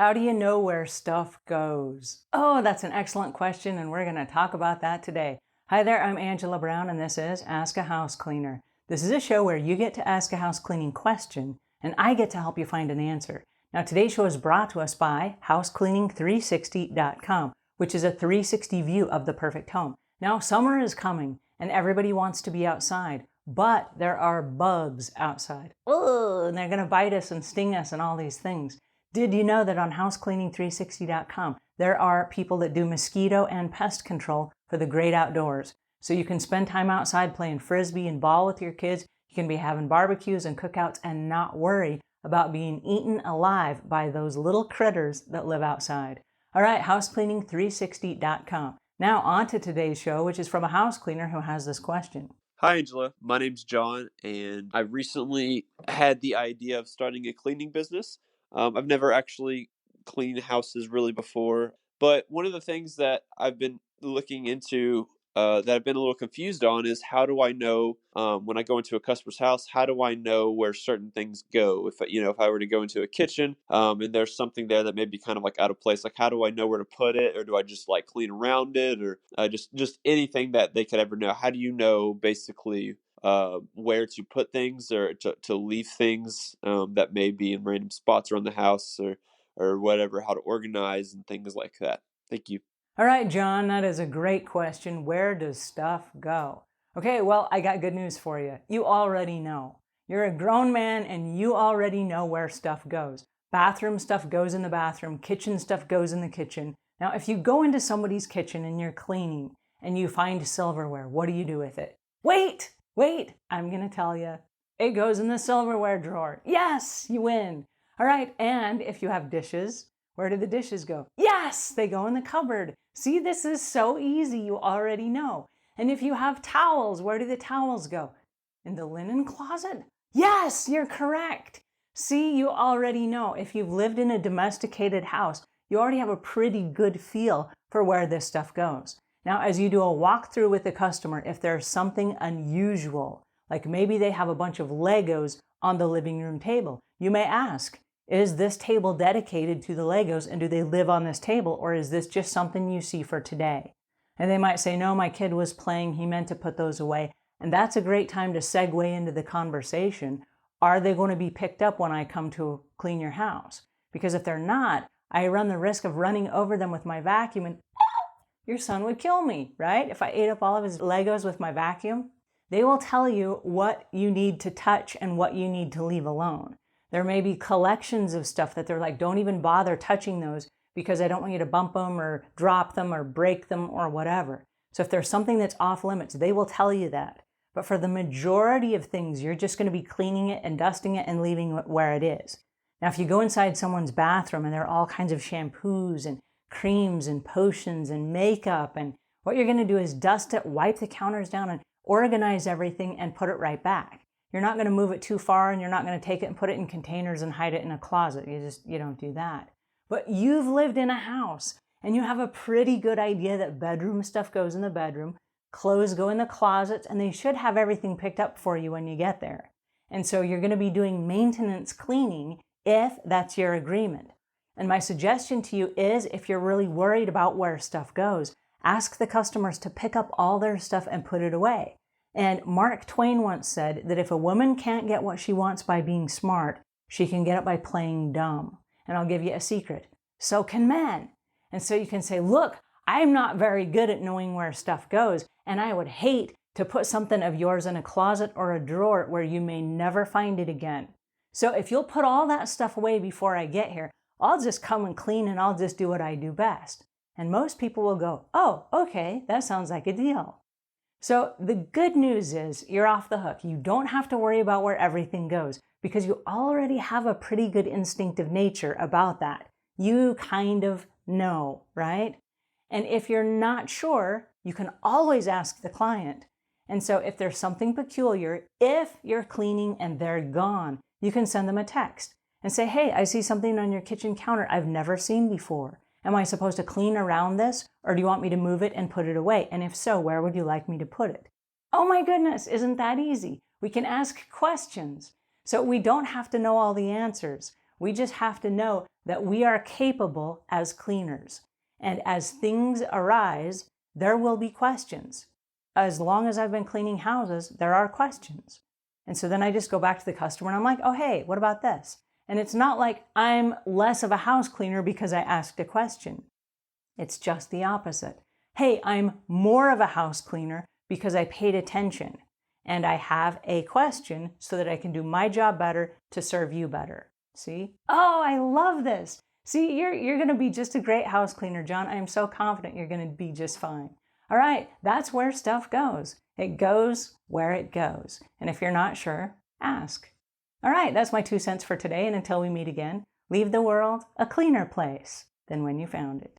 How do you know where stuff goes? Oh, that's an excellent question, and we're going to talk about that today. Hi there, I'm Angela Brown, and this is Ask a House Cleaner. This is a show where you get to ask a house cleaning question, and I get to help you find an answer. Now, today's show is brought to us by housecleaning360.com, which is a 360 view of the perfect home. Now, summer is coming, and everybody wants to be outside, but there are bugs outside. Ugh, and they're going to bite us and sting us and all these things. Did you know that on housecleaning360.com, there are people that do mosquito and pest control for the great outdoors? So you can spend time outside playing frisbee and ball with your kids. You can be having barbecues and cookouts and not worry about being eaten alive by those little critters that live outside. All right, housecleaning360.com. Now on to today's show, which is from a house cleaner who has this question. Hi, Angela. My name's John, and I recently had the idea of starting a cleaning business. I've never actually cleaned houses really before, but one of the things that I've been looking into that I've been a little confused on is how do I know when I go into a customer's house, how do I know where certain things go? If I were to go into a kitchen and there's something there that may be kind of like out of place, like how do I know where to put it, or do I just like clean around it, or just anything that they could ever know? How do you know basically where to put things or to leave things that may be in random spots around the house or whatever, how to organize and things like that? Thank you. All right, John, that is a great question. Where does stuff go? Okay, well, I got good news for you. You already know. You're a grown man and you already know where stuff goes. Bathroom stuff goes in the bathroom, kitchen stuff goes in the kitchen. Now, if you go into somebody's kitchen and you're cleaning and you find silverware, what do you do with it? Wait, I'm going to tell you. It goes in the silverware drawer. Yes, you win. All right, and if you have dishes, where do the dishes go? Yes, they go in the cupboard. See, this is so easy, you already know. And if you have towels, where do the towels go? In the linen closet? Yes, you're correct. See, you already know. If you've lived in a domesticated house, you already have a pretty good feel for where this stuff goes. Now, as you do a walkthrough with the customer, if there's something unusual, like maybe they have a bunch of Legos on the living room table, you may ask, is this table dedicated to the Legos and do they live on this table, or is this just something you see for today? And they might say, no, my kid was playing, he meant to put those away. And that's a great time to segue into the conversation. Are they going to be picked up when I come to clean your house? Because if they're not, I run the risk of running over them with my vacuum and your son would kill me, right? If I ate up all of his Legos with my vacuum. They will tell you what you need to touch and what you need to leave alone. There may be collections of stuff that they're like, don't even bother touching those because I don't want you to bump them or drop them or break them or whatever. So if there's something that's off limits, they will tell you that. But for the majority of things, you're just going to be cleaning it and dusting it and leaving it where it is. Now, if you go inside someone's bathroom and there are all kinds of shampoos and creams and potions and makeup, and what you're going to do is dust it, wipe the counters down, and organize everything and put it right back. You're not going to move it too far, and you're not going to take it and put it in containers and hide it in a closet. You don't do that. But you've lived in a house and you have a pretty good idea that bedroom stuff goes in the bedroom, clothes go in the closets, and they should have everything picked up for you when you get there. And so you're going to be doing maintenance cleaning if that's your agreement. And my suggestion to you is, if you're really worried about where stuff goes, ask the customers to pick up all their stuff and put it away. And Mark Twain once said that if a woman can't get what she wants by being smart, she can get it by playing dumb. And I'll give you a secret. So can men. And so you can say, look, I'm not very good at knowing where stuff goes, and I would hate to put something of yours in a closet or a drawer where you may never find it again. So if you'll put all that stuff away before I get here, I'll just come and clean and I'll just do what I do best. And most people will go, oh, okay, that sounds like a deal. So the good news is you're off the hook. You don't have to worry about where everything goes because you already have a pretty good instinctive nature about that. You kind of know, right? And if you're not sure, you can always ask the client. And so if there's something peculiar, if you're cleaning and they're gone, you can send them a text and say, hey, I see something on your kitchen counter I've never seen before. Am I supposed to clean around this, or do you want me to move it and put it away? And if so, where would you like me to put it? Oh my goodness, isn't that easy? We can ask questions. So we don't have to know all the answers. We just have to know that we are capable as cleaners. And as things arise, there will be questions. As long as I've been cleaning houses, there are questions. And so then I just go back to the customer and I'm like, oh, hey, what about this? And it's not like I'm less of a house cleaner because I asked a question. It's just the opposite. Hey, I'm more of a house cleaner because I paid attention and I have a question so that I can do my job better to serve you better. See? Oh, I love this. See, you're going to be just a great house cleaner, John. I am so confident you're going to be just fine. All right, that's where stuff goes. It goes where it goes. And if you're not sure, ask. All right, that's my 2 cents for today. And until we meet again, leave the world a cleaner place than when you found it.